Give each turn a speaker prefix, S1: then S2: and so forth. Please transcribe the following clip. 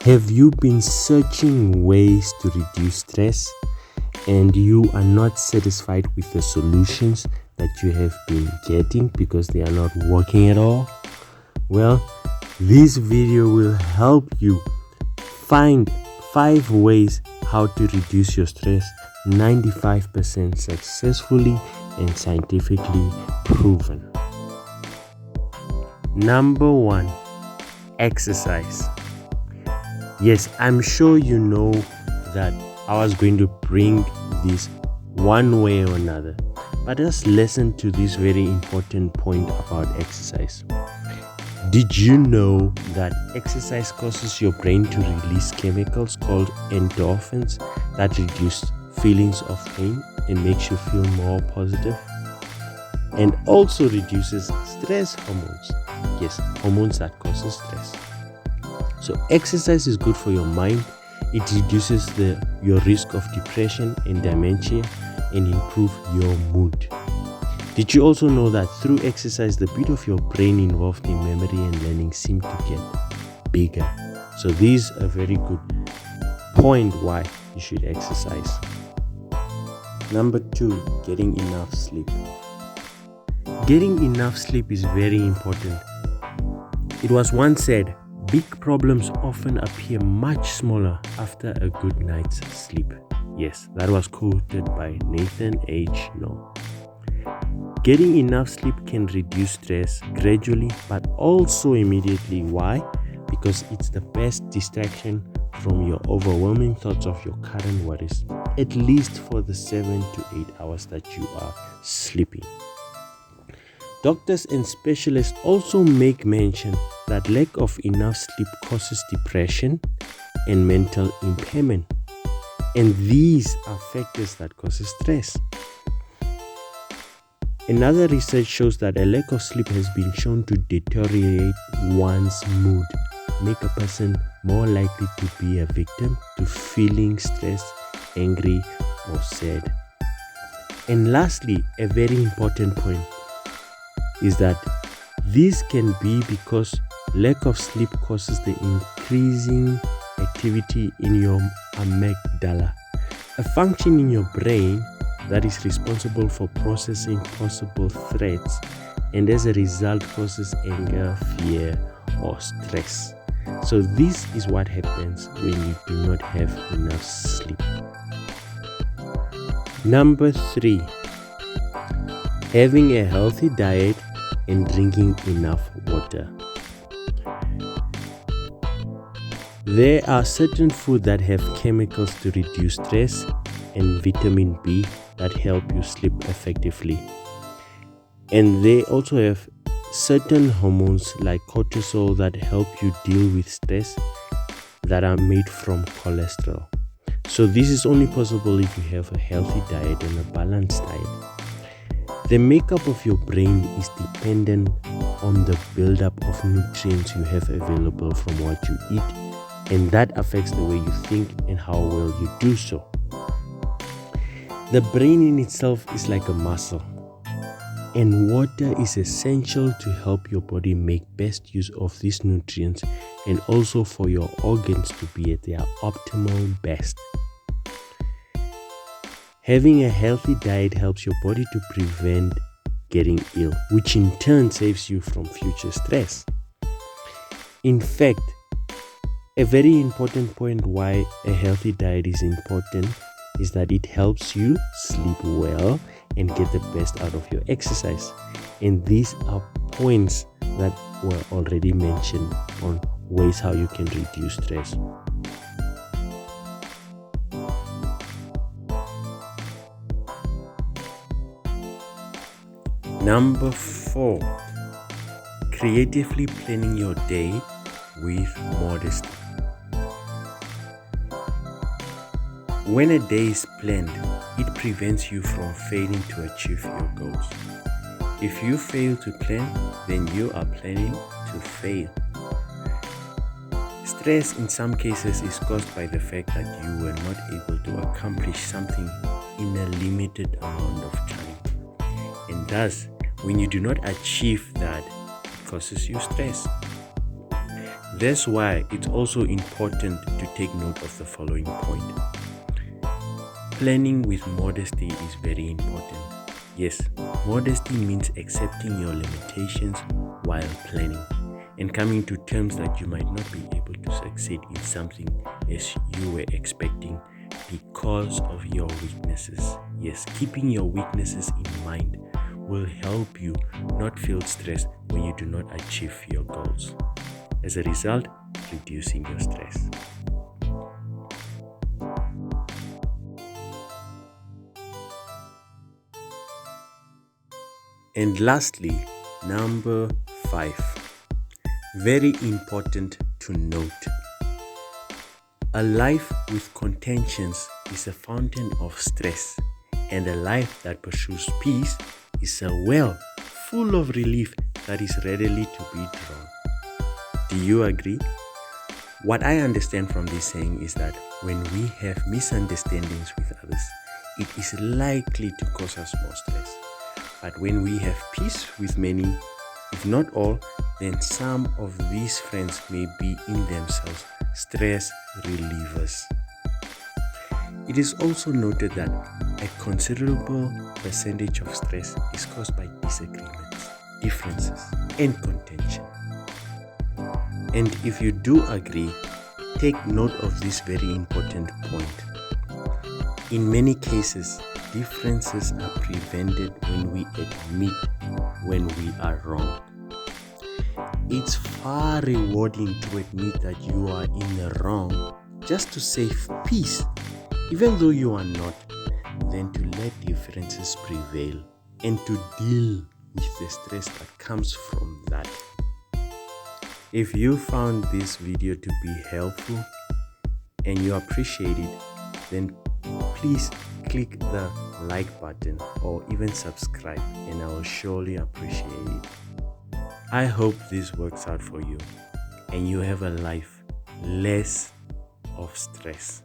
S1: Have you been searching ways to reduce stress and you are not satisfied with the solutions that you have been getting because they are not working at all? Well, this video will help you find 5 ways how to reduce your stress 95% successfully and scientifically proven. Number 1, exercise. Yes, I'm sure you know that I was going to bring this one way or another, but just listen to this very important point about exercise. Did you know that exercise causes your brain to release chemicals called endorphins that reduce feelings of pain and makes you feel more positive? And also reduces stress hormones. Yes, hormones that causes stress. So exercise is good for your mind. It reduces your risk of depression and dementia and improve your mood. Did you also know that through exercise, the bit of your brain involved in memory and learning seem to get bigger? So this is a very good point why you should exercise. Number 2, getting enough sleep. Getting enough sleep is very important. It was once said, big problems often appear much smaller after a good night's sleep. Yes, that was quoted by Nathan H. Noel. Getting enough sleep can reduce stress gradually but also immediately. Why? Because it's the best distraction from your overwhelming thoughts of your current worries, at least for the 7 to 8 hours that you are sleeping. Doctors and specialists also make mention that lack of enough sleep causes depression and mental impairment. And these are factors that causes stress. Another research shows that a lack of sleep has been shown to deteriorate one's mood, make a person more likely to be a victim to feeling stressed, angry, or sad. And lastly, a very important point is that this can be because lack of sleep causes the increasing activity in your amygdala, a function in your brain that is responsible for processing possible threats and as a result causes anger, fear, or stress. So this is what happens when you do not have enough sleep. Number 3, having a healthy diet and drinking enough water. There are certain foods that have chemicals to reduce stress and vitamin B that help you sleep effectively. And they also have certain hormones like cortisol that help you deal with stress that are made from cholesterol. So this is only possible if you have a healthy diet and a balanced diet. The makeup of your brain is dependent on the buildup of nutrients you have available from what you eat, and that affects the way you think and how well you do so. The brain in itself is like a muscle, and water is essential to help your body make best use of these nutrients and also for your organs to be at their optimal best. Having a healthy diet helps your body to prevent getting ill, which in turn saves you from future stress. In fact, a very important point why a healthy diet is important is that it helps you sleep well and get the best out of your exercise. And these are points that were already mentioned on ways how you can reduce stress. Number 4, creatively planning your day with modesty. When a day is planned, it prevents you from failing to achieve your goals. If you fail to plan, then you are planning to fail. Stress in some cases is caused by the fact that you were not able to accomplish something in a limited amount of time. And thus, when you do not achieve that, it causes you stress. That's why it's also important to take note of the following point. Planning with modesty is very important. Yes, modesty means accepting your limitations while planning and coming to terms that you might not be able to succeed in something as you were expecting because of your weaknesses. Yes, keeping your weaknesses in mind will help you not feel stressed when you do not achieve your goals. As a result, reducing your stress. And lastly, number 5. Very important to note. A life with contentions is a fountain of stress, and a life that pursues peace is a well full of relief that is readily to be drawn. Do you agree? What I understand from this saying is that when we have misunderstandings with others, it is likely to cause us more stress. But when we have peace with many, if not all, then some of these friends may be in themselves stress relievers. It is also noted that a considerable percentage of stress is caused by disagreements, differences, and contention. And if you do agree, take note of this very important point. In many cases, differences are prevented when we admit when we are wrong. It's far rewarding to admit that you are in the wrong just to save peace, even though you are not, than to let differences prevail and to deal with the stress that comes from that. If you found this video to be helpful and you appreciate it, then please click the like button or even subscribe, and I will surely appreciate it. I hope this works out for you and you have a life less of stress.